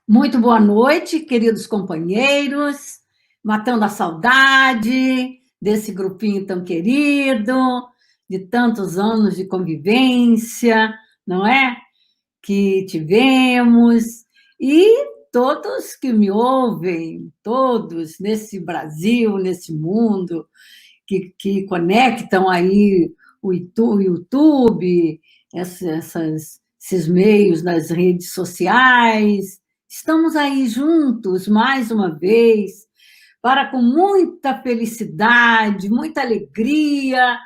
Muito boa noite, queridos companheiros, matando a saudade desse grupinho tão querido, de tantos anos de convivência, não é? Que tivemos, e todos que me ouvem, todos nesse Brasil, nesse mundo, que conectam aí o YouTube, esses meios nas redes sociais. Estamos aí juntos mais uma vez, para com muita felicidade, muita alegria,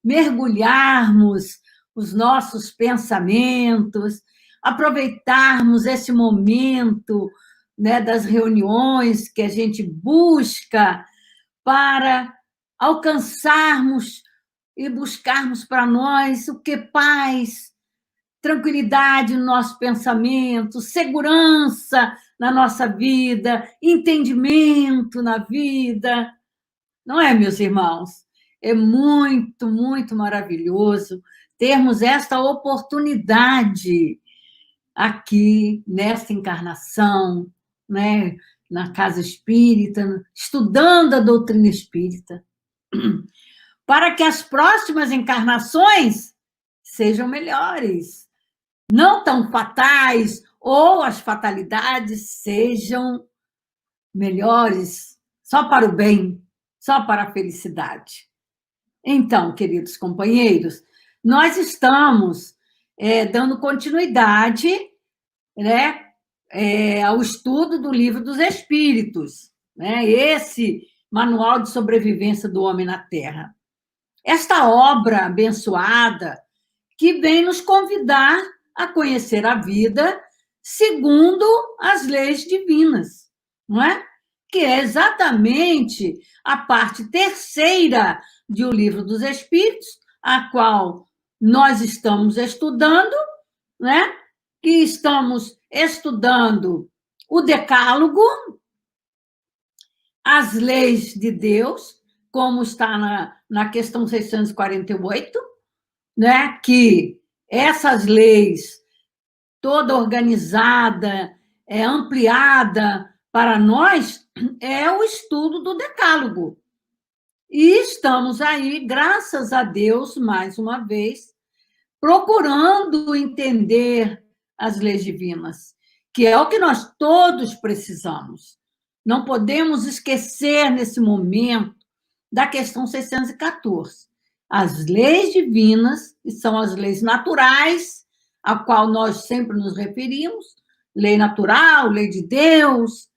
mergulharmos os nossos pensamentos, aproveitarmos esse momento, né, das reuniões que a gente busca para alcançarmos e buscarmos para nós o que paz, tranquilidade no nosso pensamento, segurança na nossa vida, entendimento na vida. Não é, meus irmãos? É muito, muito maravilhoso termos esta oportunidade aqui, nesta encarnação, né? Na casa espírita, estudando a doutrina espírita, para que as próximas encarnações sejam melhores, não tão fatais, ou as fatalidades sejam melhores, só para o bem, só para a felicidade. Então, queridos companheiros, nós estamos dando continuidade, né, ao estudo do Livro dos Espíritos, né, esse manual de sobrevivência do homem na Terra. Esta obra abençoada que vem nos convidar a conhecer a vida segundo as leis divinas, não é? Que é exatamente a parte terceira do Livro dos Espíritos, a qual nós estamos estudando, né? Que estamos estudando o Decálogo, as leis de Deus, como está na questão 648, né? Que essas leis, toda organizada, ampliada para nós, é o estudo do Decálogo. E estamos aí, graças a Deus, mais uma vez, procurando entender as leis divinas, que é o que nós todos precisamos. Não podemos esquecer, nesse momento, da questão 614. As leis divinas, que são as leis naturais, a qual nós sempre nos referimos, lei natural, lei de Deus,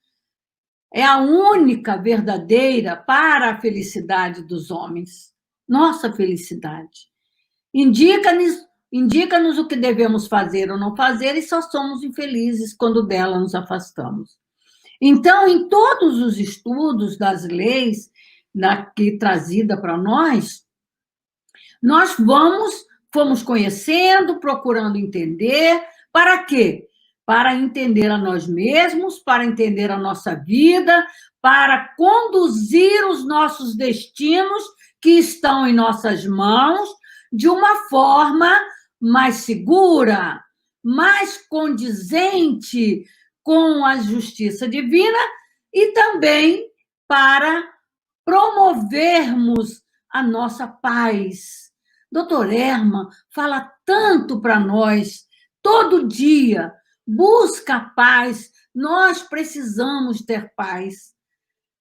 é a única verdadeira para a felicidade dos homens, nossa felicidade. Indica-nos o que devemos fazer ou não fazer, e só somos infelizes quando dela nos afastamos. Então, em todos os estudos das leis aqui trazida para nós fomos conhecendo, procurando entender. Para quê? Para entender a nós mesmos, para entender a nossa vida, para conduzir os nossos destinos que estão em nossas mãos de uma forma mais segura, mais condizente com a justiça divina, e também para promovermos a nossa paz. Doutor Herman fala tanto para nós, todo dia, busca a paz, nós precisamos ter paz.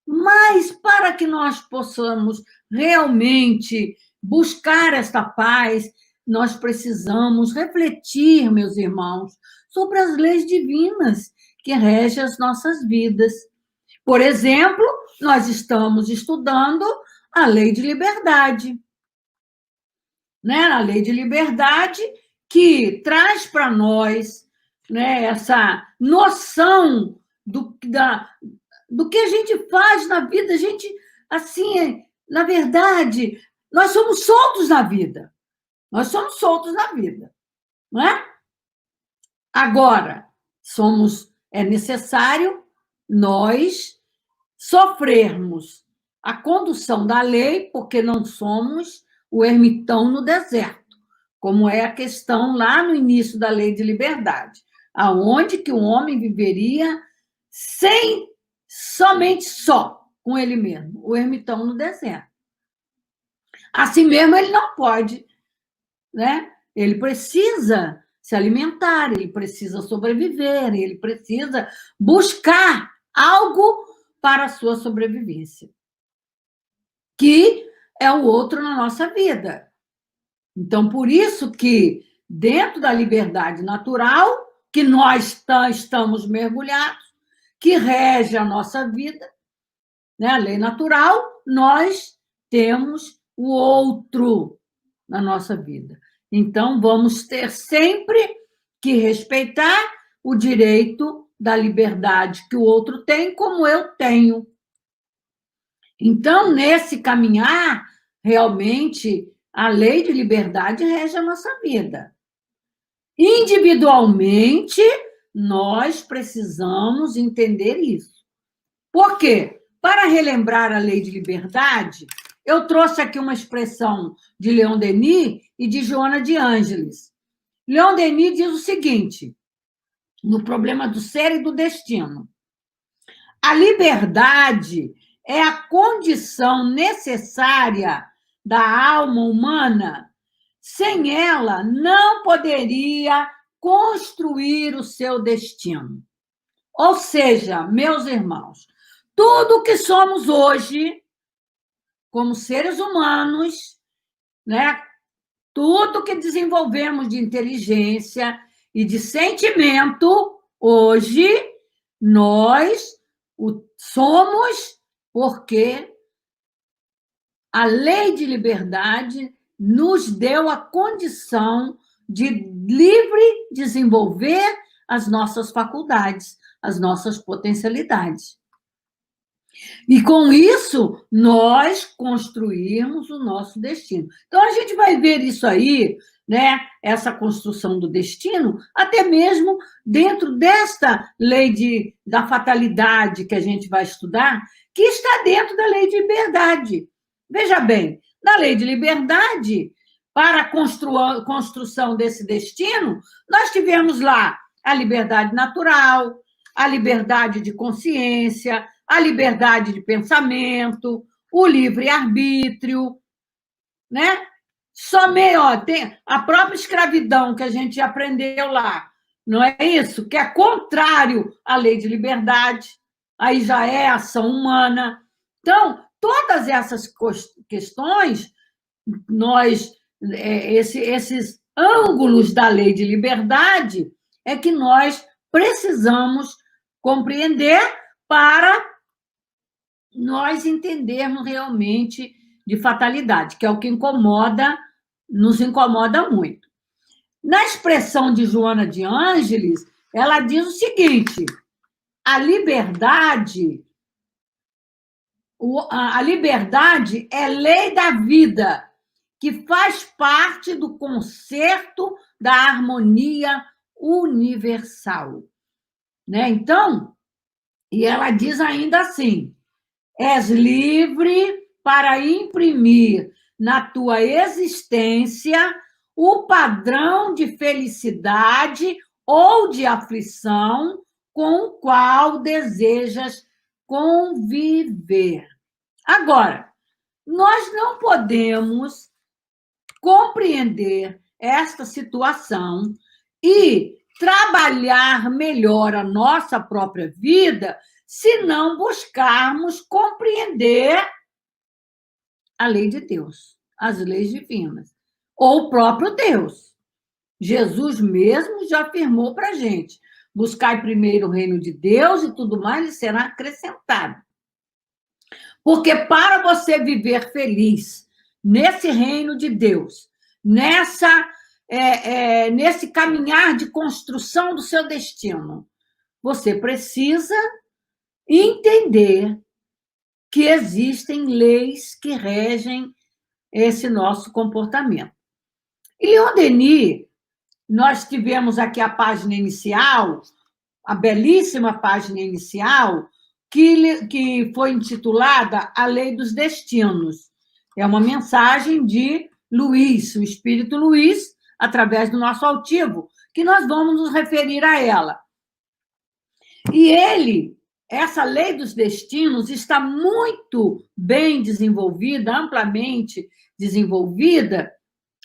Mas para que nós possamos realmente buscar esta paz, nós precisamos refletir, meus irmãos, sobre as leis divinas que regem as nossas vidas. Por exemplo, nós estamos estudando a lei de liberdade, né? A lei de liberdade que traz para nós, né, essa noção do que a gente faz na vida. A gente, assim, na verdade, nós somos soltos na vida. Nós somos soltos na vida, não é? Agora, é necessário nós sofrermos a condução da lei, porque não somos o ermitão no deserto, como é a questão lá no início da lei de liberdade. aonde que o homem viveria somente só com ele mesmo, o ermitão no deserto. Assim mesmo ele não pode, né? Ele precisa se alimentar, ele precisa sobreviver, ele precisa buscar algo para a sua sobrevivência, que é o outro na nossa vida. Então, por isso que, dentro da liberdade natural, que nós estamos mergulhados, que rege a nossa vida, né? A lei natural, nós temos o outro na nossa vida. Então, vamos ter sempre que respeitar o direito da liberdade que o outro tem, como eu tenho. Então, nesse caminhar, realmente, a lei de liberdade rege a nossa vida. Individualmente, nós precisamos entender isso. Por quê? Para relembrar a lei de liberdade, eu trouxe aqui uma expressão de Leon Denis e de Joana de Ângeles. Leon Denis diz o seguinte, no problema do ser e do destino: a liberdade é a condição necessária da alma humana. Sem ela, não poderia construir o seu destino. Ou seja, meus irmãos, tudo que somos hoje, como seres humanos, né? Tudo que desenvolvemos de inteligência e de sentimento, hoje, nós somos porque a lei de liberdade nos deu a condição de livre desenvolver as nossas faculdades, as nossas potencialidades. E, com isso, nós construímos o nosso destino. Então, a gente vai ver isso aí, né? Essa construção do destino, até mesmo dentro desta lei da fatalidade que a gente vai estudar, que está dentro da lei de liberdade. Veja bem, na lei de liberdade, para a construção desse destino, nós tivemos lá a liberdade natural, a liberdade de consciência, a liberdade de pensamento, o livre-arbítrio, né? Tem a própria escravidão que a gente aprendeu lá, não é isso? Que é contrário à lei de liberdade, aí já é ação humana. Então, todas essas questões, esses ângulos da lei de liberdade é que nós precisamos compreender para nós entendermos realmente de fatalidade, que é o que nos incomoda muito. Na expressão de Joana de Ângeles, ela diz o seguinte: a liberdade é lei da vida, que faz parte do concerto da harmonia universal. Né? Então, e ela diz ainda assim: és livre para imprimir na tua existência o padrão de felicidade ou de aflição com o qual desejas conviver. Agora, nós não podemos compreender esta situação e trabalhar melhor a nossa própria vida se não buscarmos compreender a lei de Deus, as leis divinas, ou o próprio Deus. Jesus mesmo já afirmou para a gente: buscai primeiro o reino de Deus e tudo mais lhe será acrescentado. Porque para você viver feliz nesse reino de Deus, nesse caminhar de construção do seu destino, você precisa entender que existem leis que regem esse nosso comportamento. E Leon Denis, nós tivemos aqui a página inicial, a belíssima página inicial, que foi intitulada A Lei dos Destinos. É uma mensagem de Luiz, o Espírito Luiz, através do nosso altivo, que nós vamos nos referir a ela. E essa lei dos destinos está muito bem desenvolvida, amplamente desenvolvida,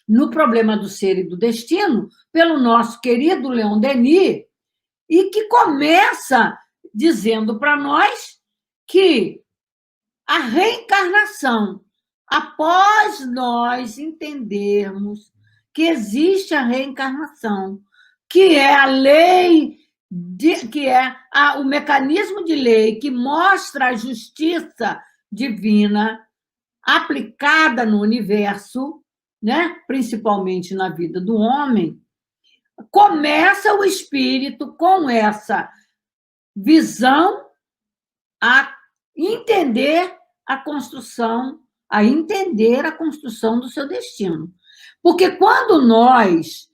no problema do ser e do destino, pelo nosso querido Leon Denis, e que começa dizendo para nós que a reencarnação, após nós entendermos que existe a reencarnação, que é a lei, que é o mecanismo de lei que mostra a justiça divina aplicada no universo, né? Principalmente na vida do homem, começa o espírito com essa visão a entender a construção do seu destino. Porque quando nós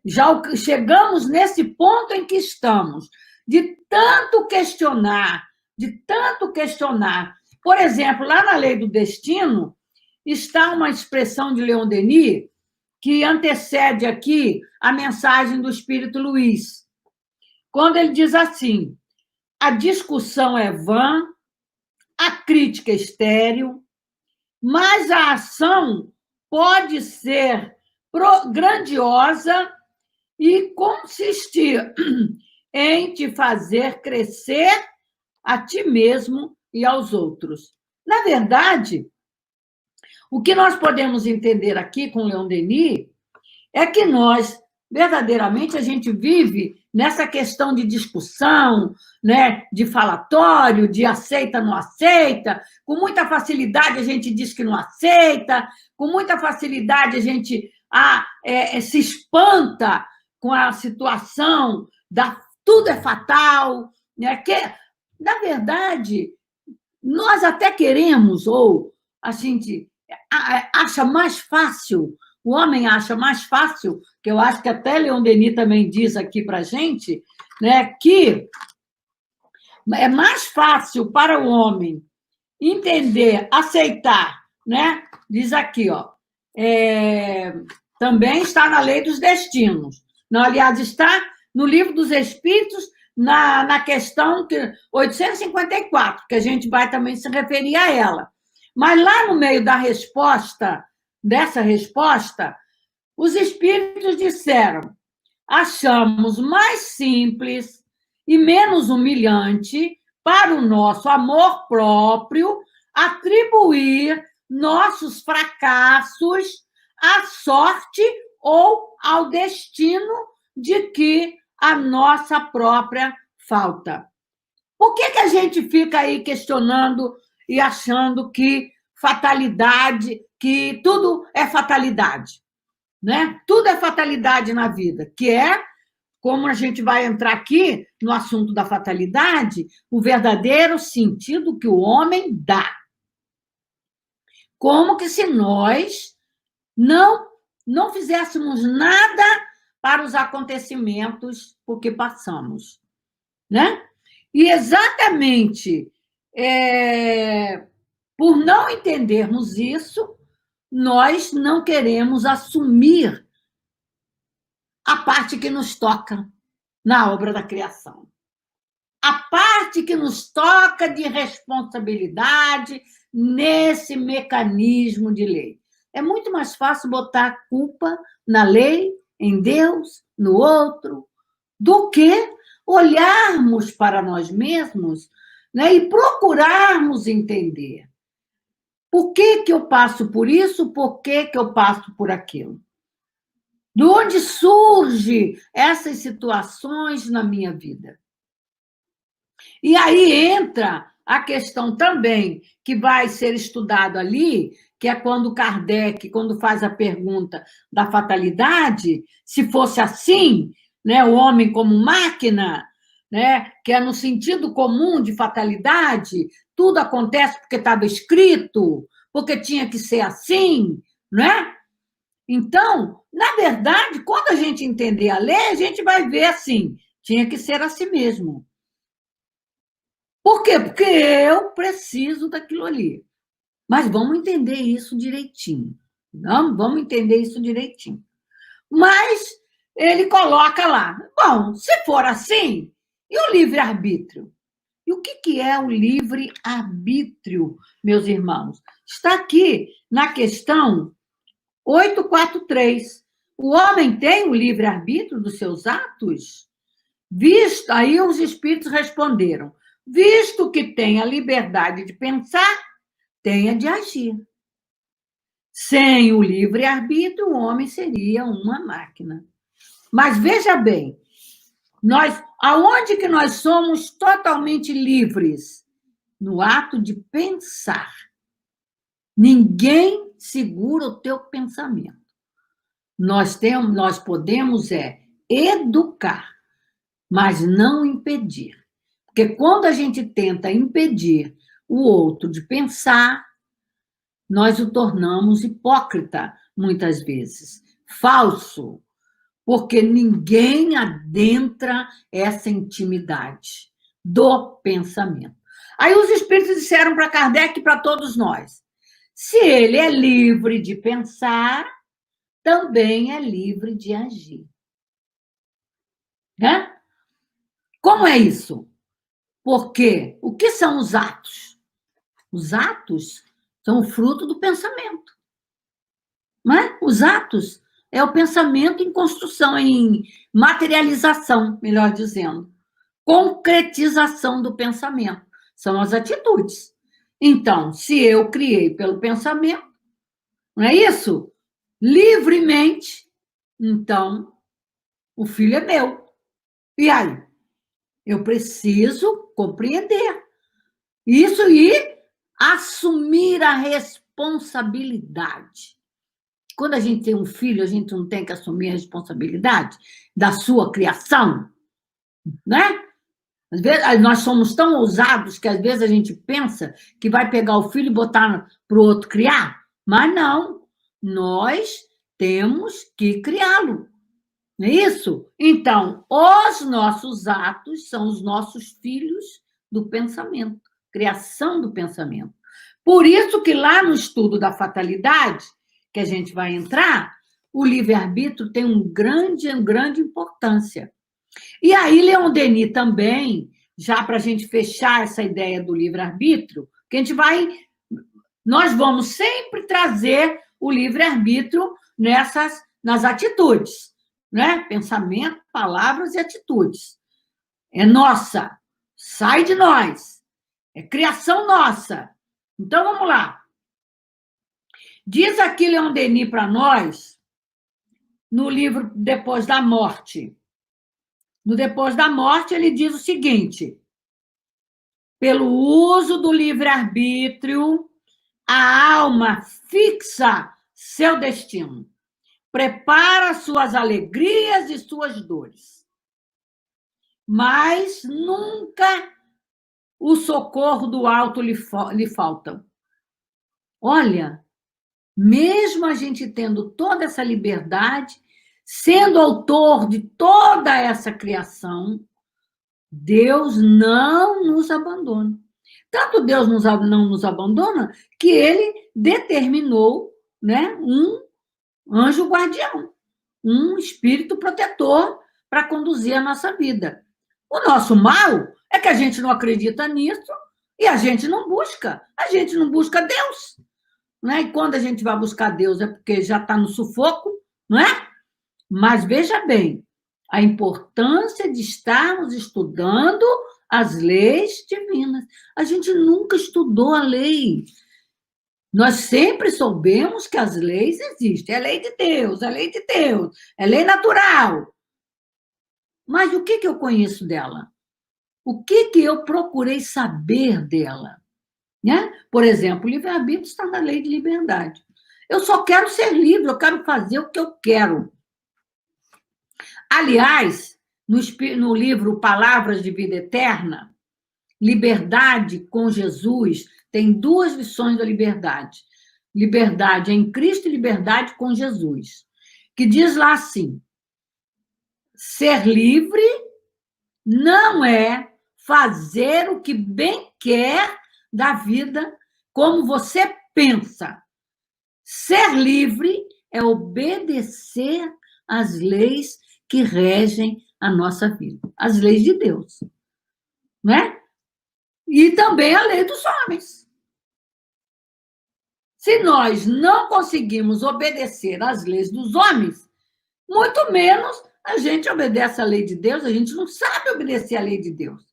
já chegamos nesse ponto em que estamos, de tanto questionar, por exemplo, lá na Lei do Destino, está uma expressão de Leon Denis que antecede aqui a mensagem do Espírito Luiz, quando ele diz assim: a discussão é vã, a crítica é estéril, mas a ação pode ser grandiosa e consistir em te fazer crescer a ti mesmo e aos outros. Na verdade, o que nós podemos entender aqui com Leon Denis é que nós, verdadeiramente, a gente vive nessa questão de discussão, né, de falatório, de aceita, não aceita. Com muita facilidade a gente diz que não aceita, com muita facilidade a gente se espanta com a situação da tudo é fatal, né? Que, na verdade, nós até queremos, ou a gente acha mais fácil, o homem acha mais fácil, que eu acho que até Leon Denis também diz aqui para a gente, né, que é mais fácil para o homem entender, aceitar, né? Diz aqui, ó, também está na Lei dos Destinos. Não, aliás, está no Livro dos Espíritos, na questão 854, que a gente vai também se referir a ela. Mas lá no meio da resposta, dessa resposta, os espíritos disseram: achamos mais simples e menos humilhante para o nosso amor próprio atribuir nossos fracassos à sorte ou ao destino de que a nossa própria falta. Por que a gente fica aí questionando e achando que fatalidade, que tudo é fatalidade, né? Tudo é fatalidade na vida, que é, como a gente vai entrar aqui no assunto da fatalidade, o verdadeiro sentido que o homem dá. Como que se nós não fizéssemos nada para os acontecimentos por que passamos, né? E exatamente por não entendermos isso, nós não queremos assumir a parte que nos toca na obra da criação. A parte que nos toca de responsabilidade nesse mecanismo de lei. É muito mais fácil botar a culpa na lei, em Deus, no outro, do que olharmos para nós mesmos, né, e procurarmos entender. Por que eu passo por isso? Por que eu passo por aquilo? De onde surgem essas situações na minha vida? E aí entra a questão também, que vai ser estudado ali, que é quando Kardec, quando faz a pergunta da fatalidade, se fosse assim, né, o homem como máquina, né, que é no sentido comum de fatalidade, tudo acontece porque estava escrito, porque tinha que ser assim, né? Então, na verdade, quando a gente entender a lei, a gente vai ver assim, tinha que ser assim mesmo. Por quê? Porque eu preciso daquilo ali. Mas vamos entender isso direitinho. Não? Vamos entender isso direitinho. Mas ele coloca lá. Bom, se for assim, e o livre-arbítrio? E o que é o livre-arbítrio, meus irmãos? Está aqui na questão 843. O homem tem o livre-arbítrio dos seus atos? Visto, aí os espíritos responderam: visto que tem a liberdade de pensar, tem a de agir. Sem o livre-arbítrio, o homem seria uma máquina. Mas veja bem, aonde que nós somos totalmente livres? No ato de pensar. Ninguém segura o teu pensamento. Nós podemos educar, mas não impedir. Porque quando a gente tenta impedir o outro de pensar, nós o tornamos hipócrita, muitas vezes, falso, porque ninguém adentra essa intimidade do pensamento. Aí os espíritos disseram para Kardec e para todos nós: se ele é livre de pensar, também é livre de agir. Né? Como é isso? Porque o que são os atos? Os atos são o fruto do pensamento. Não é? Os atos é o pensamento em construção, em materialização, melhor dizendo. Concretização do pensamento. São as atitudes. Então, se eu criei pelo pensamento, não é isso? Livremente, então, o filho é meu. E aí? Eu preciso compreender isso e assumir a responsabilidade. Quando a gente tem um filho, a gente não tem que assumir a responsabilidade da sua criação, né? Às vezes, nós somos tão ousados que às vezes a gente pensa que vai pegar o filho e botar para o outro criar, mas não. Nós temos que criá-lo. Não é isso? Então, os nossos atos são os nossos filhos do pensamento, criação do pensamento. Por isso que lá no estudo da fatalidade, que a gente vai entrar, o livre-arbítrio tem uma grande importância. E aí, Leon Denis também, já para a gente fechar essa ideia do livre-arbítrio, que nós vamos sempre trazer o livre-arbítrio nas atitudes, né? Pensamento, palavras e atitudes. É nossa, sai de nós, é criação nossa. Então, vamos lá. Diz aqui Leon Denis para nós, no livro Depois da Morte. No Depois da Morte, ele diz o seguinte: pelo uso do livre-arbítrio, a alma fixa seu destino, prepara suas alegrias e suas dores. Mas nunca o socorro do alto lhe falta. Olha, mesmo a gente tendo toda essa liberdade, sendo autor de toda essa criação, Deus não nos abandona. Tanto Deus não nos abandona que ele determinou, né, um anjo guardião, um espírito protetor para conduzir a nossa vida. O nosso mal é que a gente não acredita nisso e a gente não busca. A gente não busca Deus. Não é? E quando a gente vai buscar Deus é porque já está no sufoco, não é? Mas veja bem, a importância de estarmos estudando as leis divinas. A gente nunca estudou a lei. Nós sempre soubemos que as leis existem. É lei de Deus, é lei de Deus, é lei natural. Mas o que eu conheço dela? O que eu procurei saber dela? Né? Por exemplo, o livre-arbítrio está na lei de liberdade. Eu só quero ser livre, eu quero fazer o que eu quero. Aliás, no livro Palavras de Vida Eterna, Liberdade com Jesus, tem duas lições da liberdade. Liberdade em Cristo e liberdade com Jesus. Que diz lá assim: ser livre não é fazer o que bem quer da vida como você pensa. Ser livre é obedecer as leis que regem a nossa vida, as leis de Deus, né? E também a lei dos homens. Se nós não conseguimos obedecer às leis dos homens, muito menos a gente obedece à lei de Deus, a gente não sabe obedecer à lei de Deus.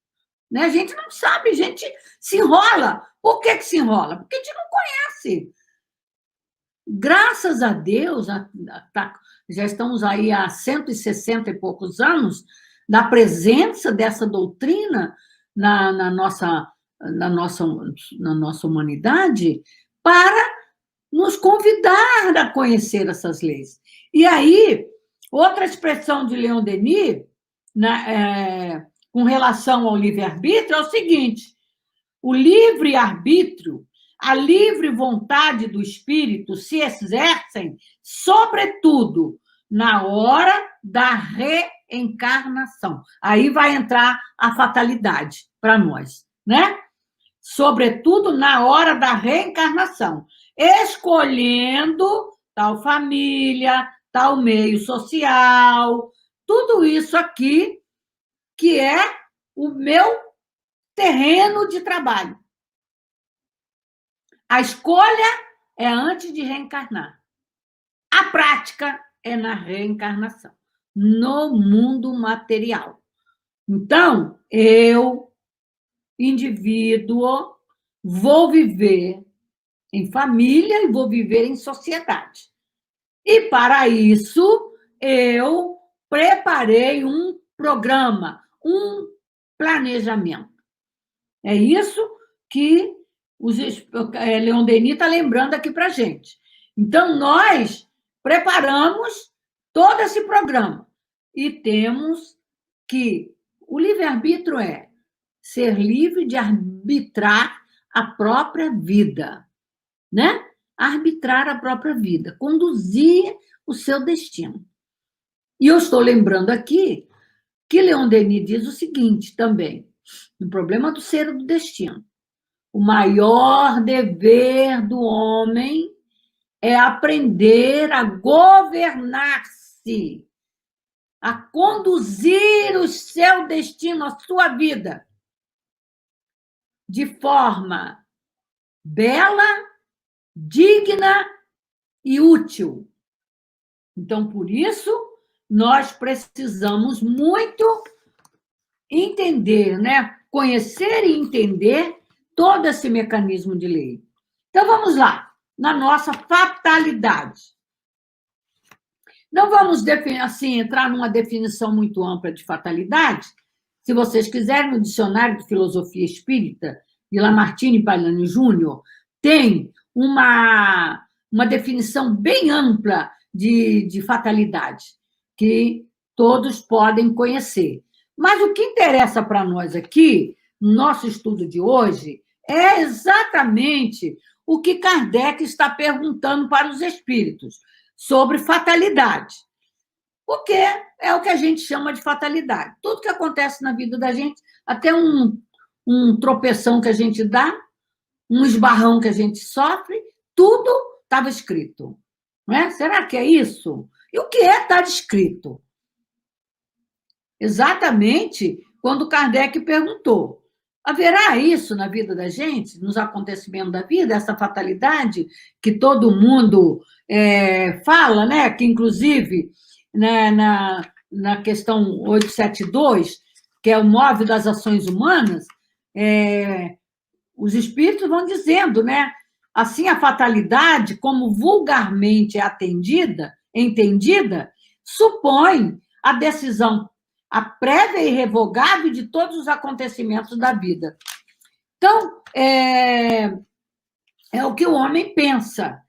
Né? A gente não sabe, a gente se enrola. Por que se enrola? Porque a gente não conhece. Graças a Deus, já estamos aí há 160 e poucos anos da presença dessa doutrina na nossa humanidade para nos convidar a conhecer essas leis. E aí, outra expressão de Leon Denis, com relação ao livre-arbítrio, é o seguinte: o livre-arbítrio, a livre vontade do espírito se exercem, sobretudo, na hora da reencarnação. Aí vai entrar a fatalidade para nós, né? Sobretudo na hora da reencarnação, escolhendo tal família, tal meio social, tudo isso aqui que é o meu terreno de trabalho. A escolha é antes de reencarnar. A prática é na reencarnação, no mundo material. Então, eu, indivíduo, vou viver em família e vou viver em sociedade. E, para isso, eu preparei um programa, um planejamento. É isso que Leon Denis está lembrando aqui para a gente. Então, nós preparamos todo esse programa e temos que o livre-arbítrio é ser livre de arbitrar a própria vida, né? Arbitrar a própria vida, conduzir o seu destino. E eu estou lembrando aqui que Leon Denis diz o seguinte também, no problema do ser do destino: o maior dever do homem é aprender a governar-se, a conduzir o seu destino, a sua vida, de forma bela, digna e útil. Então, por isso, nós precisamos muito entender, né? Conhecer e entender todo esse mecanismo de lei. Então, vamos lá, na nossa fatalidade. Não vamos assim, entrar numa definição muito ampla de fatalidade. Se vocês quiserem, no Dicionário de Filosofia Espírita, de Lamartine Palani Júnior, tem uma definição bem ampla de fatalidade, que todos podem conhecer. Mas o que interessa para nós aqui, no nosso estudo de hoje, é exatamente o que Kardec está perguntando para os espíritos sobre fatalidade. Porque é o que a gente chama de fatalidade. Tudo que acontece na vida da gente, até um tropeção que a gente dá, um esbarrão que a gente sofre, tudo estava escrito. Não é? Será que é isso? E o que é estar escrito? Exatamente quando Kardec perguntou: haverá isso na vida da gente, nos acontecimentos da vida, essa fatalidade que todo mundo fala, né? Que, inclusive, né, na questão 872, que é o móvel das ações humanas, os espíritos vão dizendo, né? Assim, a fatalidade, como vulgarmente é entendida, supõe a decisão, a prévia e irrevogável de todos os acontecimentos da vida. Então, é o que o homem pensa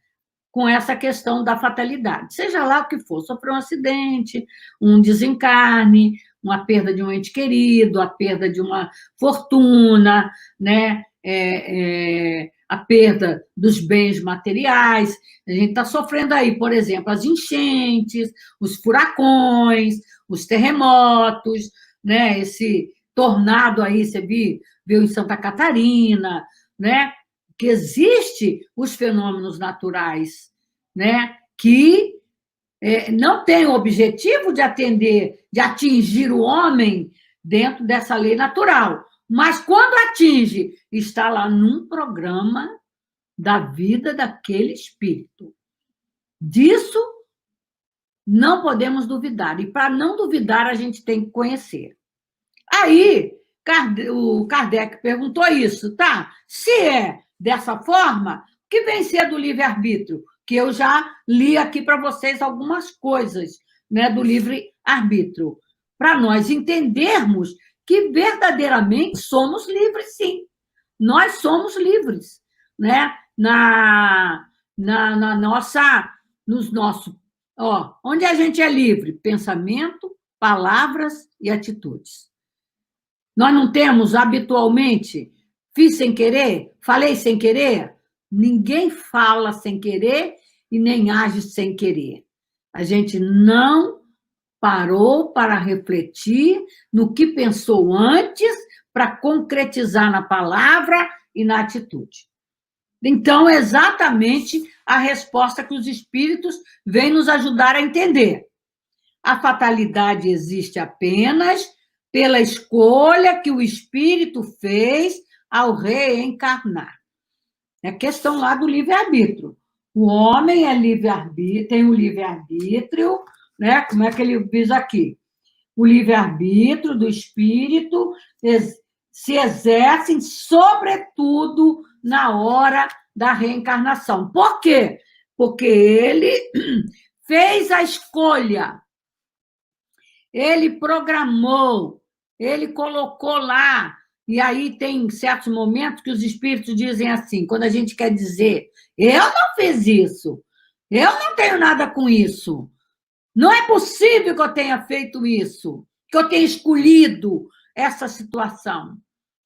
com essa questão da fatalidade. Seja lá o que for, sofrer um acidente, um desencarne, uma perda de um ente querido, a perda de uma fortuna, né? A perda dos bens materiais. A gente está sofrendo aí, por exemplo, as enchentes, os furacões, os terremotos, né? Esse tornado aí, você viu em Santa Catarina, né? Que existe os fenômenos naturais, né? Que não tem o objetivo de atender, de atingir o homem dentro dessa lei natural. Mas quando atinge, está lá num programa da vida daquele espírito. Disso não podemos duvidar. E para não duvidar, a gente tem que conhecer. Aí, o Kardec perguntou isso, tá? Se é dessa forma, que vem ser do livre-arbítrio? Que eu já li aqui para vocês algumas coisas, né, do livre-arbítrio, para nós entendermos que verdadeiramente somos livres, sim. Nós somos livres, né? Na nossa, nos nossos, onde a gente é livre? Pensamento, palavras e atitudes. Nós não temos habitualmente, fiz sem querer, falei sem querer. Ninguém fala sem querer e nem age sem querer. A gente não parou para refletir no que pensou antes para concretizar na palavra e na atitude. Então, é exatamente a resposta que os espíritos vêm nos ajudar a entender. A fatalidade existe apenas pela escolha que o espírito fez ao reencarnar. É questão lá do livre-arbítrio. O homem é livre-arbítrio, tem o livre-arbítrio, né? Como é que ele diz aqui? O livre-arbítrio do espírito se exerce, sobretudo, na hora da reencarnação. Por quê? Porque ele fez a escolha, ele programou, ele colocou lá. E aí tem certos momentos que os espíritos dizem assim, quando a gente quer dizer, eu não fiz isso, eu não tenho nada com isso, não é possível que eu tenha feito isso, que eu tenha escolhido essa situação.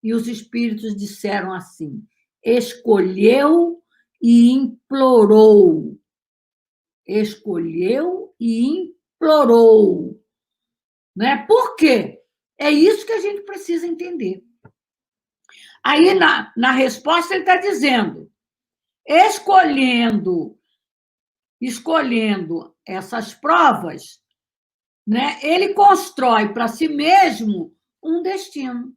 E os espíritos disseram assim, escolheu e implorou. Escolheu e implorou. Né? Por quê? É isso que a gente precisa entender. Aí, na resposta, ele está dizendo, escolhendo essas provas, né, ele constrói para si mesmo um destino.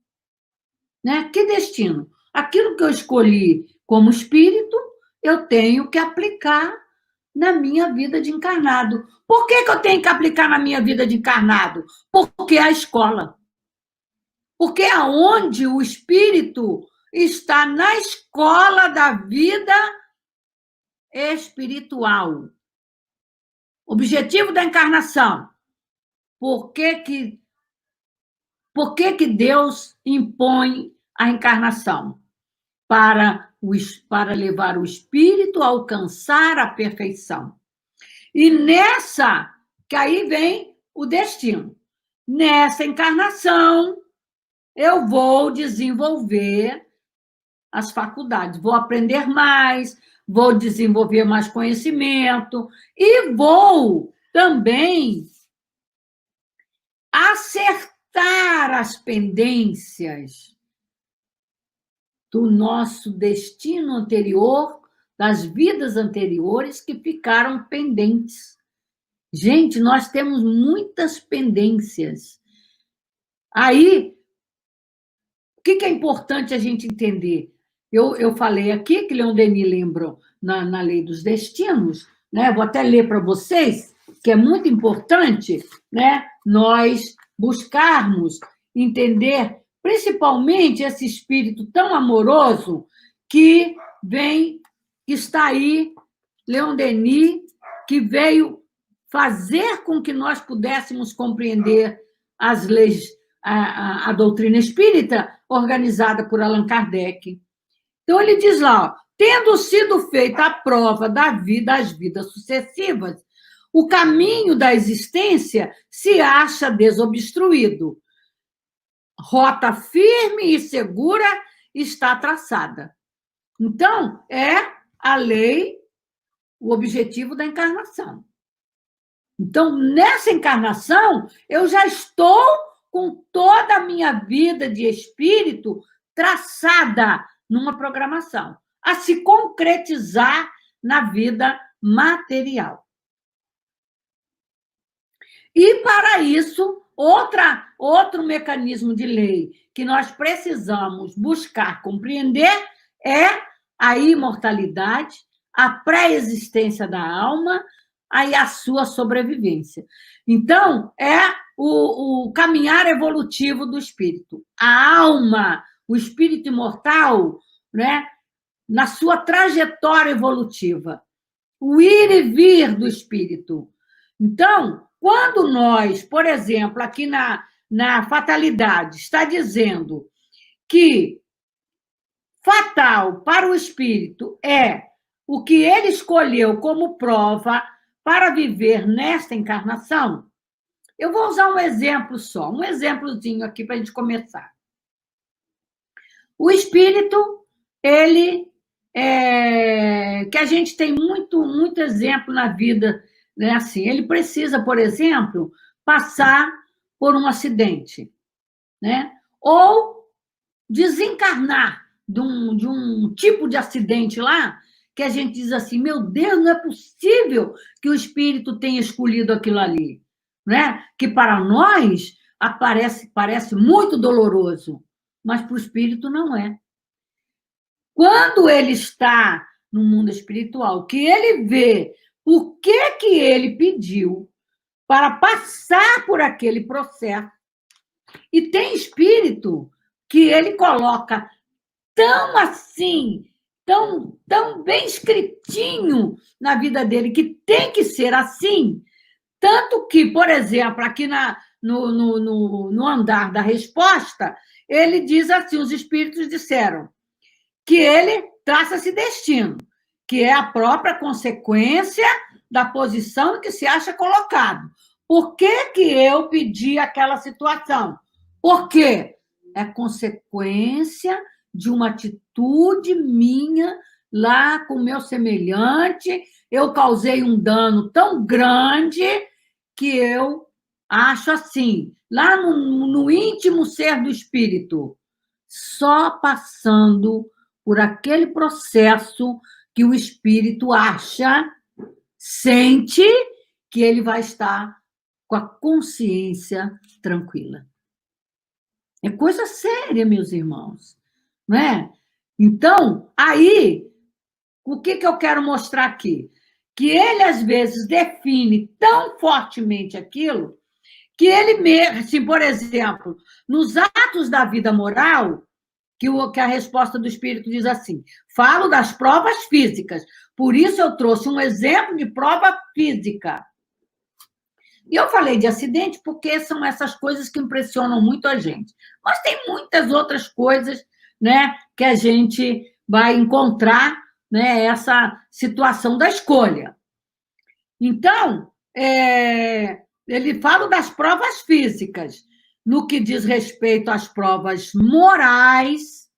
Né? Que destino? Aquilo que eu escolhi como espírito, eu tenho que aplicar na minha vida de encarnado. Por que eu tenho que aplicar na minha vida de encarnado? Porque é a escola. Porque aonde o espírito está na escola da vida espiritual. Objetivo da encarnação. Por que Deus impõe a encarnação? Para levar o espírito a alcançar a perfeição. E nessa, que aí vem o destino. Nessa encarnação, eu vou desenvolver as faculdades, vou aprender mais, vou desenvolver mais conhecimento e vou também acertar as pendências do nosso destino anterior, das vidas anteriores que ficaram pendentes. Gente, nós temos muitas pendências. Aí, o que é importante a gente entender? Eu falei aqui, que Leon Denis lembrou na Lei dos Destinos, né? Vou até ler para vocês, que é muito importante, né? Nós buscarmos entender, principalmente esse espírito tão amoroso que está aí, Leon Denis, que veio fazer com que nós pudéssemos compreender as leis, a doutrina espírita organizada por Allan Kardec. Então, ele diz lá, tendo sido feita a prova das vidas sucessivas, o caminho da existência se acha desobstruído. Rota firme e segura está traçada. Então, é a lei, o objetivo da encarnação. Então, nessa encarnação, eu já estou com toda a minha vida de espírito traçada numa programação, a se concretizar na vida material. E, para isso, outro mecanismo de lei que nós precisamos buscar compreender é a imortalidade, a pré-existência da alma e a sua sobrevivência. Então, é o caminhar evolutivo do espírito. A alma, o espírito imortal, né, na sua trajetória evolutiva, o ir e vir do espírito. Então, quando nós, por exemplo, aqui na fatalidade, está dizendo que fatal para o espírito é o que ele escolheu como prova para viver nesta encarnação, eu vou usar um exemplo só, um exemplozinho aqui para a gente começar. O espírito, ele que a gente tem muito exemplo na vida, né? Assim, ele precisa, por exemplo, passar por um acidente, né? Ou desencarnar de um tipo de acidente lá, que a gente diz assim, meu Deus, não é possível que o espírito tenha escolhido aquilo ali, né? Que para nós parece muito doloroso, mas para o espírito não é. Quando ele está no mundo espiritual, que ele vê o que ele pediu para passar por aquele processo, e tem espírito que ele coloca tão assim, tão bem escritinho na vida dele, que tem que ser assim, tanto que, por exemplo, aqui no andar da resposta, ele diz assim, os espíritos disseram, que ele traça esse destino, que é a própria consequência da posição em que se acha colocado. Por que eu pedi aquela situação? Porque é consequência de uma atitude minha lá com o meu semelhante, eu causei um dano tão grande que eu acho assim, lá no íntimo ser do espírito, só passando por aquele processo que o espírito acha, sente que ele vai estar com a consciência tranquila. É coisa séria, meus irmãos, não é? Então, aí, o que eu quero mostrar aqui? Que ele, às vezes, define tão fortemente aquilo que ele mesmo, assim, por exemplo, nos atos da vida moral, que a resposta do espírito diz assim, falo das provas físicas, por isso eu trouxe um exemplo de prova física. E eu falei de acidente porque são essas coisas que impressionam muito a gente. Mas tem muitas outras coisas, né, que a gente vai encontrar, né, essa situação da escolha. Então, ele fala das provas físicas, no que diz respeito às provas morais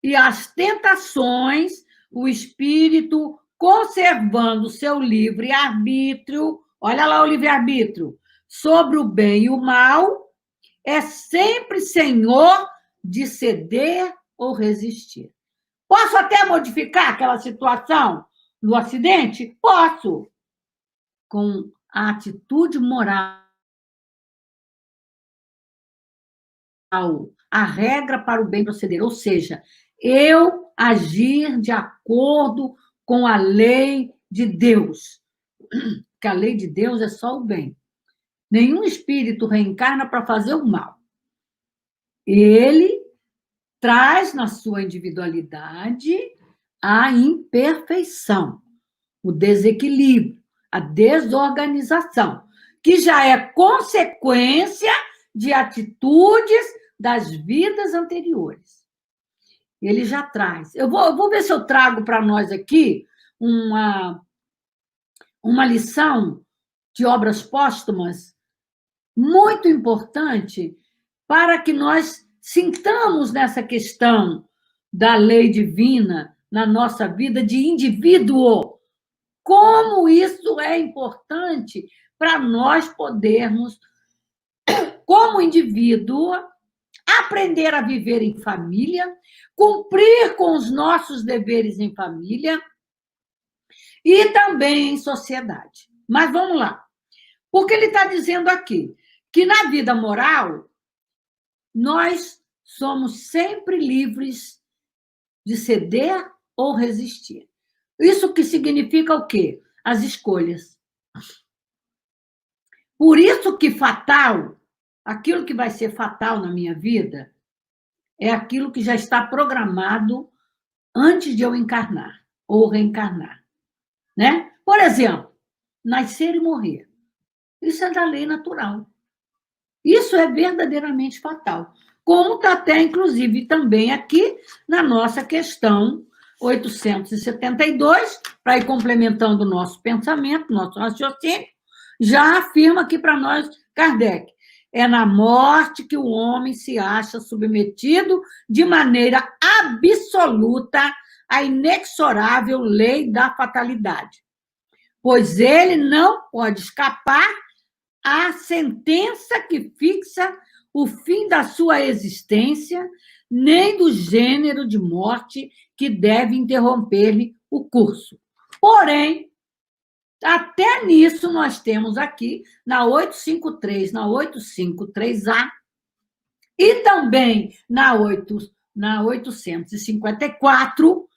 e às tentações, o espírito, conservando seu livre-arbítrio, olha lá o livre-arbítrio, sobre o bem e o mal, é sempre senhor de ceder ou resistir. Posso até modificar aquela situação do acidente? Posso. Com a atitude moral, a regra para o bem proceder, ou seja, eu agir de acordo com a lei de Deus, que a lei de Deus é só o bem. Nenhum espírito reencarna para fazer o mal. Ele traz na sua individualidade a imperfeição, o desequilíbrio, a desorganização, que já é consequência de atitudes das vidas anteriores. Ele já traz. Eu vou ver se eu trago para nós aqui uma lição de obras póstumas muito importante para que nós sintamos nessa questão da lei divina na nossa vida de indivíduo. Como isso é importante para nós podermos, como indivíduo, aprender a viver em família, cumprir com os nossos deveres em família e também em sociedade. Mas vamos lá. Porque ele está dizendo aqui que na vida moral nós somos sempre livres de ceder ou resistir. Isso que significa o quê? As escolhas. Por isso que fatal, aquilo que vai ser fatal na minha vida, é aquilo que já está programado antes de eu encarnar ou reencarnar, né? Por exemplo, nascer e morrer. Isso é da lei natural. Isso é verdadeiramente fatal. Como está até, inclusive, também aqui na nossa questão 872, para ir complementando o nosso pensamento, nosso raciocínio, já afirma aqui para nós, Kardec, é na morte que o homem se acha submetido de maneira absoluta à inexorável lei da fatalidade, pois ele não pode escapar à sentença que fixa o fim da sua existência, nem do gênero de morte que deve interromper-lhe o curso. Porém, até nisso nós temos aqui, na 853, na 853A, e também na 854,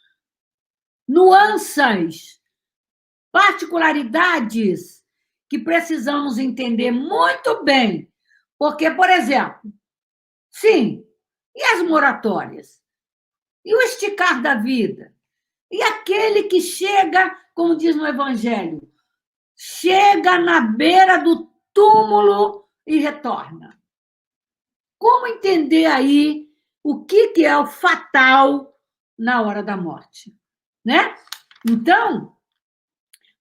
nuances, particularidades que precisamos entender muito bem. Porque, por exemplo, sim, e as moratórias? E o esticar da vida? E aquele que chega, como diz no Evangelho, chega na beira do túmulo e retorna. Como entender aí o que é o fatal na hora da morte, né? Então,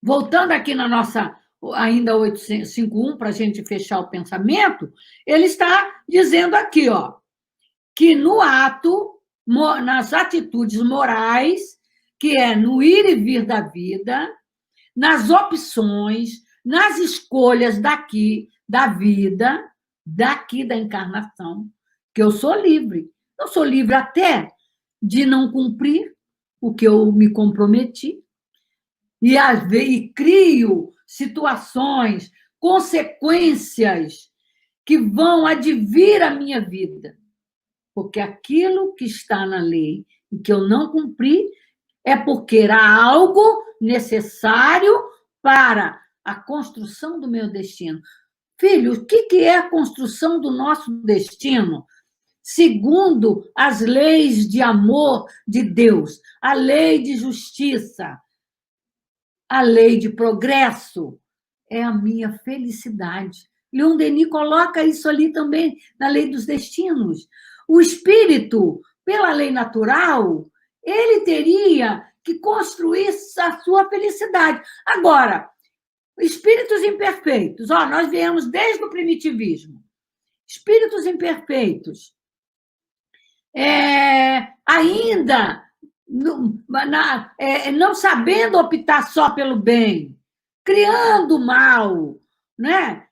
voltando aqui na nossa ainda 851 para a gente fechar o pensamento, ele está dizendo aqui, ó, que no ato, nas atitudes morais, que é no ir e vir da vida, nas opções, nas escolhas daqui da vida, daqui da encarnação, que eu sou livre. Eu sou livre até de não cumprir o que eu me comprometi e crio situações, consequências que vão advir a minha vida. Porque aquilo que está na lei e que eu não cumpri é porque era algo necessário para a construção do meu destino. Filho, o que é a construção do nosso destino? Segundo as leis de amor de Deus, a lei de justiça, a lei de progresso, é a minha felicidade. Leon Denis coloca isso ali também na lei dos destinos. O espírito, pela lei natural, ele teria que construir a sua felicidade. Agora, espíritos imperfeitos, ó, nós viemos desde o primitivismo. Espíritos imperfeitos, ainda não sabendo optar só pelo bem, criando mal, né?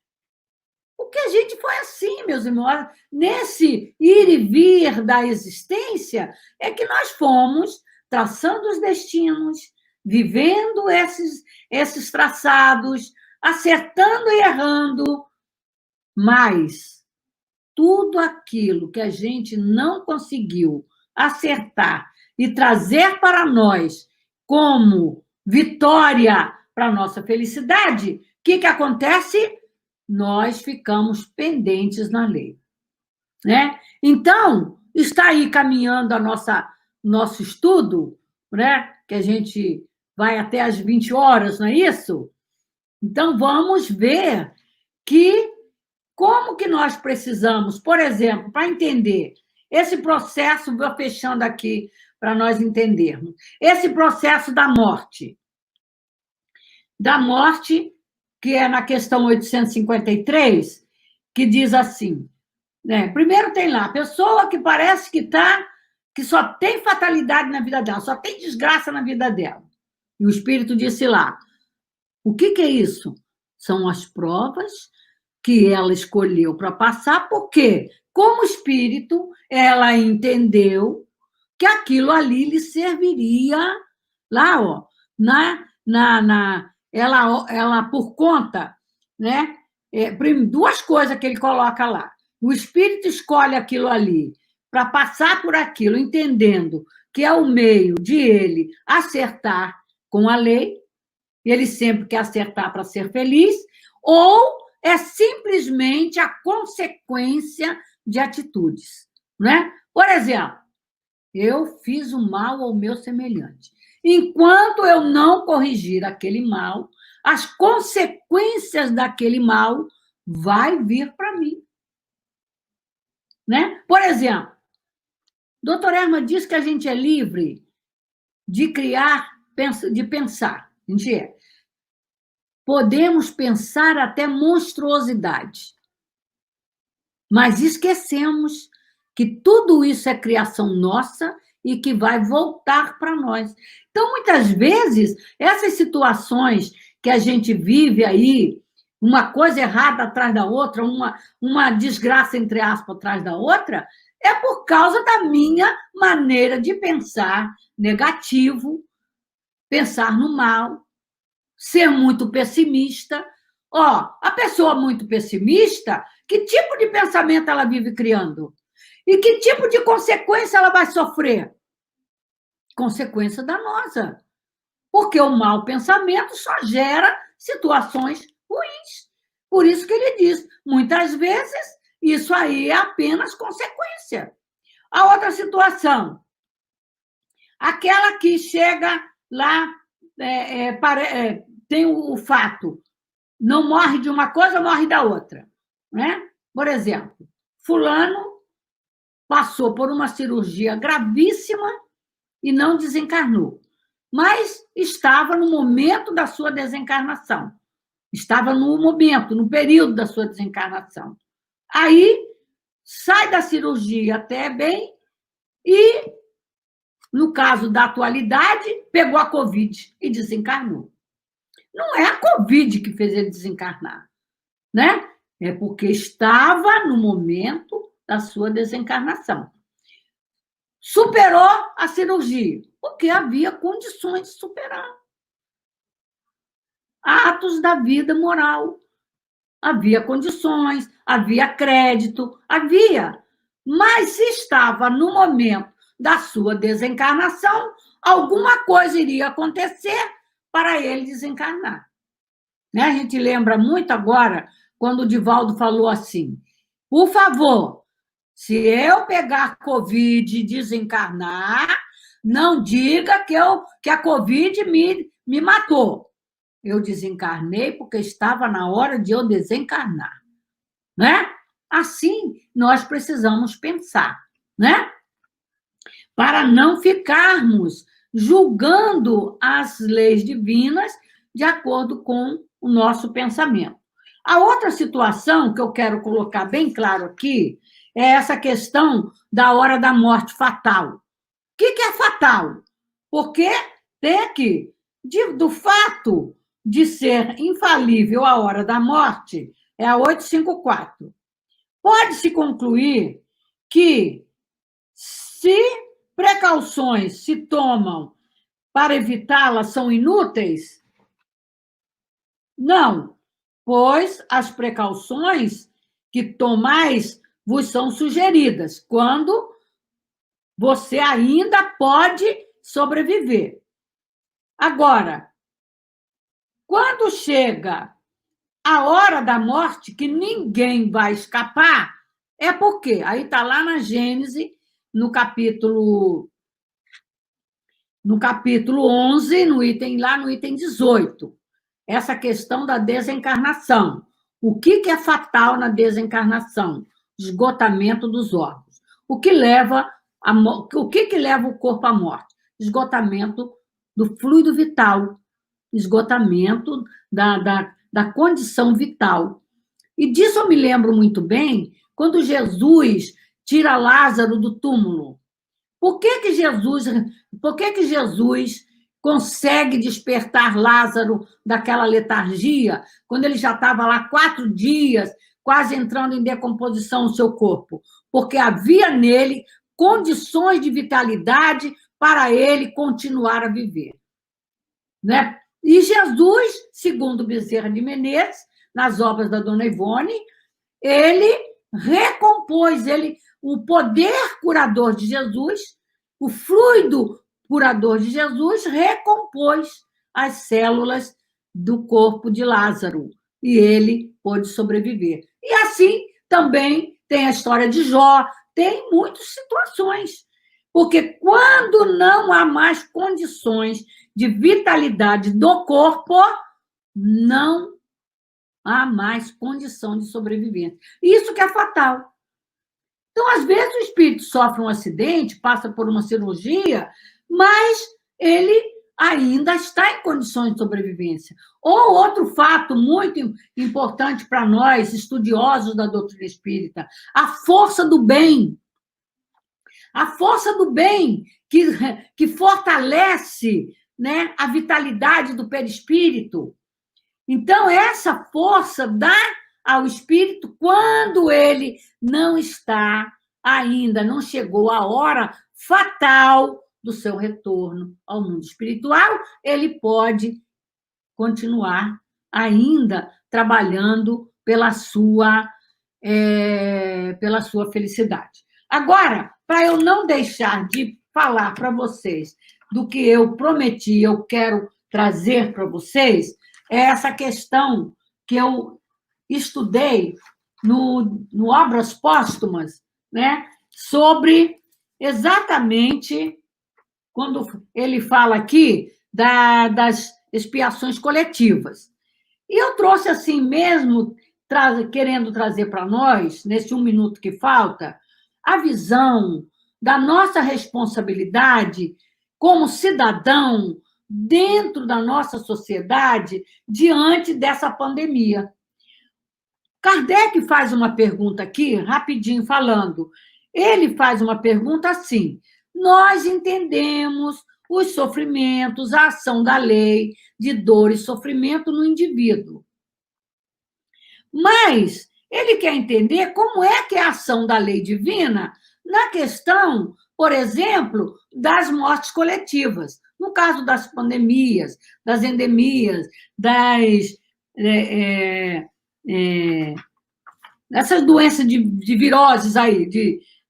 O que a gente foi assim, meus irmãos, nesse ir e vir da existência, é que nós fomos traçando os destinos, vivendo esses traçados, acertando e errando, mas tudo aquilo que a gente não conseguiu acertar e trazer para nós como vitória para a nossa felicidade, o que acontece? Nós ficamos pendentes na lei, né? Então, está aí caminhando nosso estudo, né? Que a gente vai até às 20 horas, não é isso? Então, vamos ver como que nós precisamos, por exemplo, para entender esse processo, vou fechando aqui para nós entendermos, esse processo da morte, que é na questão 853, que diz assim, né? Primeiro tem lá, a pessoa que parece que só tem fatalidade na vida dela, só tem desgraça na vida dela. E o Espírito disse lá, o que é isso? São as provas que ela escolheu para passar, porque, como espírito, ela entendeu que aquilo ali lhe serviria lá, ó, ela por conta, né, duas coisas que ele coloca lá. O espírito escolhe aquilo ali para passar por aquilo, entendendo que é o meio de ele acertar com a lei, ele sempre quer acertar para ser feliz, ou é simplesmente a consequência de atitudes, né? Por exemplo, eu fiz o mal ao meu semelhante. Enquanto eu não corrigir aquele mal, as consequências daquele mal vai vir para mim, né? Por exemplo, Dr. Erma diz que a gente é livre de criar, de pensar. A gente é. Podemos pensar até monstruosidade, mas esquecemos que tudo isso é criação nossa e que vai voltar para nós. Então, muitas vezes, essas situações que a gente vive aí, uma coisa errada atrás da outra, uma desgraça, entre aspas, atrás da outra, é por causa da minha maneira de pensar negativo, pensar no mal, ser muito pessimista. Ó, a pessoa muito pessimista, que tipo de pensamento ela vive criando? E que tipo de consequência ela vai sofrer? Consequência danosa. Porque o mau pensamento só gera situações ruins. Por isso que ele diz, muitas vezes, isso aí é apenas consequência. A outra situação, aquela que chega lá, tem o fato, não morre de uma coisa, morre da outra, né? Por exemplo, fulano passou por uma cirurgia gravíssima e não desencarnou, mas estava no momento da sua desencarnação, estava no momento, no período da sua desencarnação. Aí, sai da cirurgia até bem e, no caso da atualidade, pegou a Covid e desencarnou. Não é a Covid que fez ele desencarnar, né? É porque estava no momento da sua desencarnação. Superou a cirurgia, porque havia condições de superar. Atos da vida moral. Havia condições, havia crédito, havia. Mas se estava no momento da sua desencarnação, alguma coisa iria acontecer para ele desencarnar. Né? A gente lembra muito agora quando o Divaldo falou assim: por favor, se eu pegar Covid e desencarnar, não diga que a Covid me matou. Eu desencarnei porque estava na hora de eu desencarnar. Né? Assim, nós precisamos pensar, né? Para não ficarmos julgando as leis divinas de acordo com o nosso pensamento. A outra situação que eu quero colocar bem claro aqui é essa questão da hora da morte fatal. O que é fatal? Porque tem que, do fato de ser infalível a hora da morte, é a 854. Pode-se concluir que, se precauções se tomam para evitá-las, são inúteis? Não, pois as precauções que tomais vos são sugeridas, quando você ainda pode sobreviver. Agora, quando chega a hora da morte, que ninguém vai escapar, é porque, aí está lá na Gênesis, no capítulo 11, no item 18, essa questão da desencarnação. O que é fatal na desencarnação? Esgotamento dos órgãos. O que leva o corpo à morte? Esgotamento do fluido vital, esgotamento da condição vital. E disso eu me lembro muito bem quando Jesus tira Lázaro do túmulo. Por que Jesus consegue despertar Lázaro daquela letargia, quando ele já estava lá 4 dias, quase entrando em decomposição no seu corpo? Porque havia nele condições de vitalidade para ele continuar a viver. Né? E Jesus, segundo Bezerra de Menezes, nas obras da Dona Ivone, ele recompôs, o poder curador de Jesus, o fluido curador de Jesus recompôs as células do corpo de Lázaro e ele pôde sobreviver. E assim também tem a história de Jó, tem muitas situações, porque quando não há mais condições de vitalidade do corpo, não há mais condição de sobrevivência. Isso que é fatal. Então, às vezes, o espírito sofre um acidente, passa por uma cirurgia, mas ele ainda está em condições de sobrevivência. Ou outro fato muito importante para nós, estudiosos da doutrina espírita, a força do bem. A força do bem que fortalece, né, a vitalidade do perispírito. Então, essa força dá ao espírito quando ele não está ainda, não chegou a hora fatal do seu retorno ao mundo espiritual, ele pode continuar ainda trabalhando pela sua felicidade. Agora, para eu não deixar de falar para vocês do que eu prometi, eu quero trazer para vocês, é essa questão que eu estudei no Obras Póstumas, né, sobre exatamente quando ele fala aqui das expiações coletivas. E eu trouxe assim mesmo, querendo trazer para nós, nesse 1 minuto que falta, a visão da nossa responsabilidade como cidadão dentro da nossa sociedade diante dessa pandemia. Kardec faz uma pergunta aqui, rapidinho falando. Ele faz uma pergunta assim: nós entendemos os sofrimentos, a ação da lei de dor e sofrimento no indivíduo. Mas ele quer entender como é que é a ação da lei divina na questão, por exemplo, das mortes coletivas. No caso das pandemias, das endemias, essas doenças de viroses aí,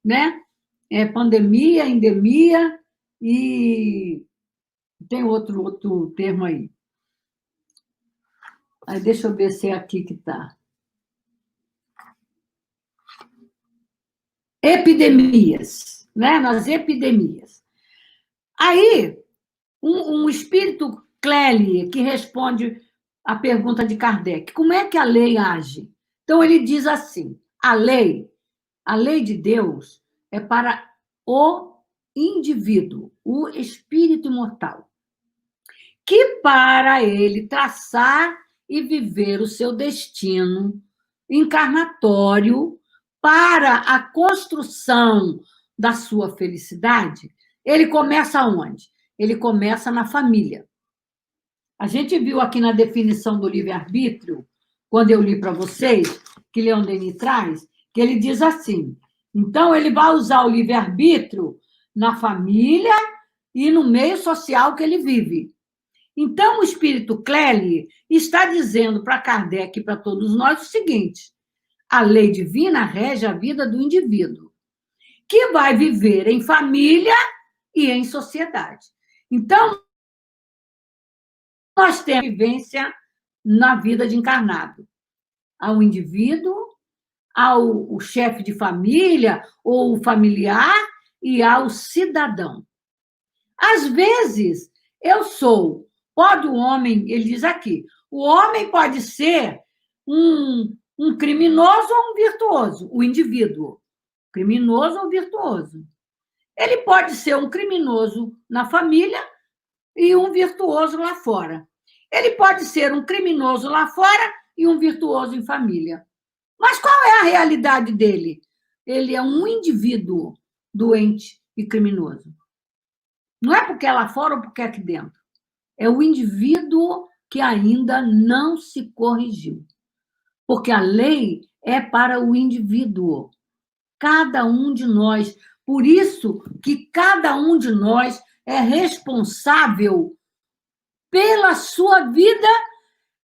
né? Pandemia, endemia e tem outro termo aí. Aí deixa eu ver se é aqui que está. Epidemias, né? Nas epidemias. Aí, um espírito Clélie que responde a pergunta de Kardec: como é que a lei age? Então, ele diz assim: a lei de Deus é para o indivíduo, o espírito imortal, que para ele traçar e viver o seu destino encarnatório para a construção da sua felicidade, ele começa onde? Ele começa na família. A gente viu aqui na definição do livre-arbítrio, quando eu li para vocês, que Leon Denis traz, que ele diz assim: então, ele vai usar o livre-arbítrio na família e no meio social que ele vive. Então, o espírito Clélie está dizendo para Kardec e para todos nós o seguinte: a lei divina rege a vida do indivíduo, que vai viver em família e em sociedade. Então, nós temos vivência na vida de encarnado. Ao indivíduo, ao chefe de família ou o familiar e ao cidadão. Às vezes, pode o homem, ele diz aqui, o homem pode ser um criminoso ou um virtuoso, o indivíduo, criminoso ou virtuoso. Ele pode ser um criminoso na família e um virtuoso lá fora. Ele pode ser um criminoso lá fora e um virtuoso em família. Mas qual é a realidade dele? Ele é um indivíduo doente e criminoso. Não é porque é lá fora ou porque é aqui dentro. É o indivíduo que ainda não se corrigiu. Porque a lei é para o indivíduo. Cada um de nós. Por isso que cada um de nós é responsável pela sua vida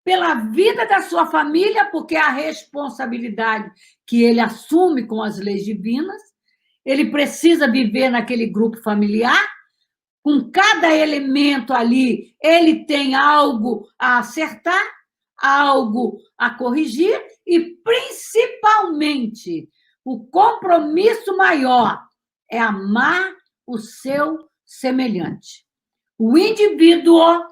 pela vida da sua família, porque é a responsabilidade que ele assume com as leis divinas. Ele precisa viver naquele grupo familiar, com cada elemento ali, ele tem algo a acertar, algo a corrigir e, principalmente, o compromisso maior é amar o seu semelhante. O indivíduo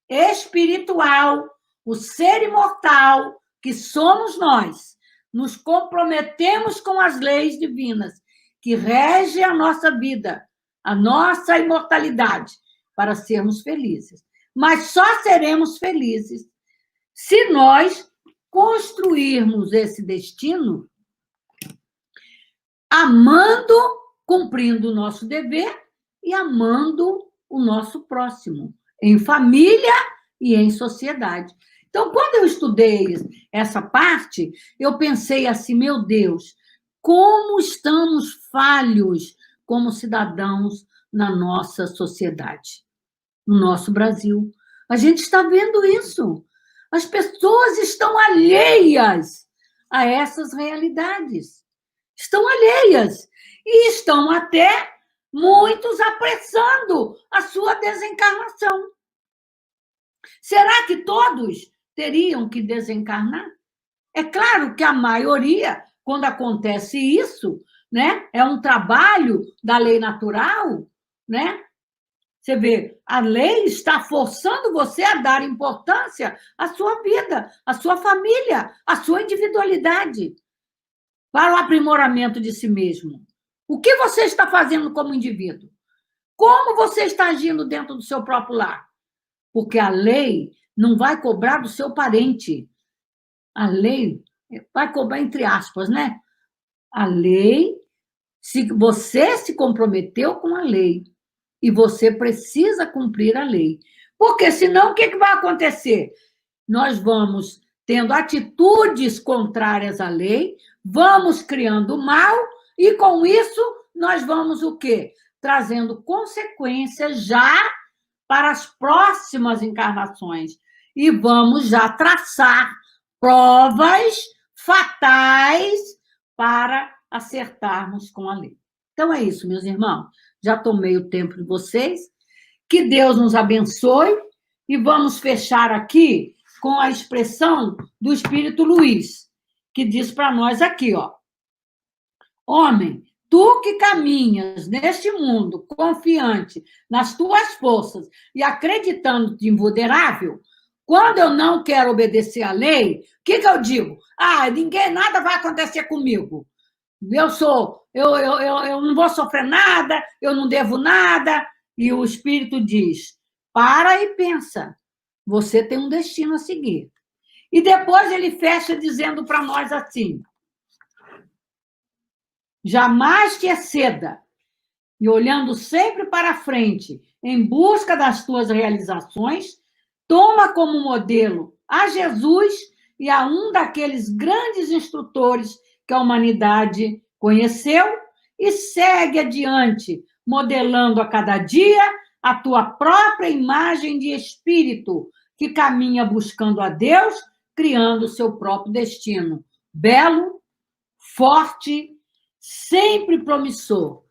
espiritual, o ser imortal, que somos nós, nos comprometemos com as leis divinas que regem a nossa vida, a nossa imortalidade, para sermos felizes. Mas só seremos felizes se nós construirmos esse destino amando, cumprindo o nosso dever e amando o nosso próximo, em família e em sociedade. Então, quando eu estudei essa parte, eu pensei assim, meu Deus, como estamos falhos como cidadãos na nossa sociedade, no nosso Brasil. A gente está vendo isso. As pessoas estão alheias a essas realidades. Estão alheias. E estão até muitos apressando a sua desencarnação. Será que todos teriam que desencarnar? É claro que a maioria, quando acontece isso, né, é um trabalho da lei natural, né? Você vê, a lei está forçando você a dar importância à sua vida, à sua família, à sua individualidade, para o aprimoramento de si mesmo. O que você está fazendo como indivíduo? Como você está agindo dentro do seu próprio lar? Porque a lei não vai cobrar do seu parente. A lei vai cobrar entre aspas, né? A lei, se você se comprometeu com a lei e você precisa cumprir a lei. Porque senão o que vai acontecer? Nós vamos tendo atitudes contrárias à lei, vamos criando mal e com isso nós vamos o quê? Trazendo consequências já para as próximas encarnações e vamos já traçar provas fatais para acertarmos com a lei. Então é isso, meus irmãos. Já tomei o tempo de vocês. Que Deus nos abençoe e vamos fechar aqui com a expressão do Espírito Luiz, que diz para nós aqui, ó: homem, tu que caminhas neste mundo confiante nas tuas forças e acreditando-te invulnerável, quando eu não quero obedecer à lei, o que eu digo? Nada vai acontecer comigo. Eu não vou sofrer nada, eu não devo nada. E o Espírito diz, para e pensa, você tem um destino a seguir. E depois ele fecha dizendo para nós assim, jamais te exceda, e olhando sempre para frente, em busca das tuas realizações, toma como modelo a Jesus e a um daqueles grandes instrutores que a humanidade conheceu e segue adiante, modelando a cada dia a tua própria imagem de espírito que caminha buscando a Deus, criando o seu próprio destino. Belo, forte, sempre promissor.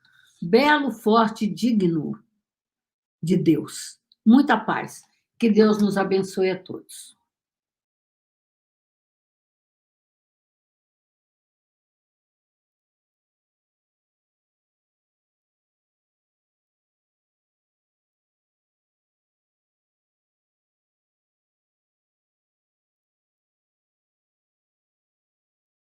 Belo, forte, digno de Deus. Muita paz. Que Deus nos abençoe a todos.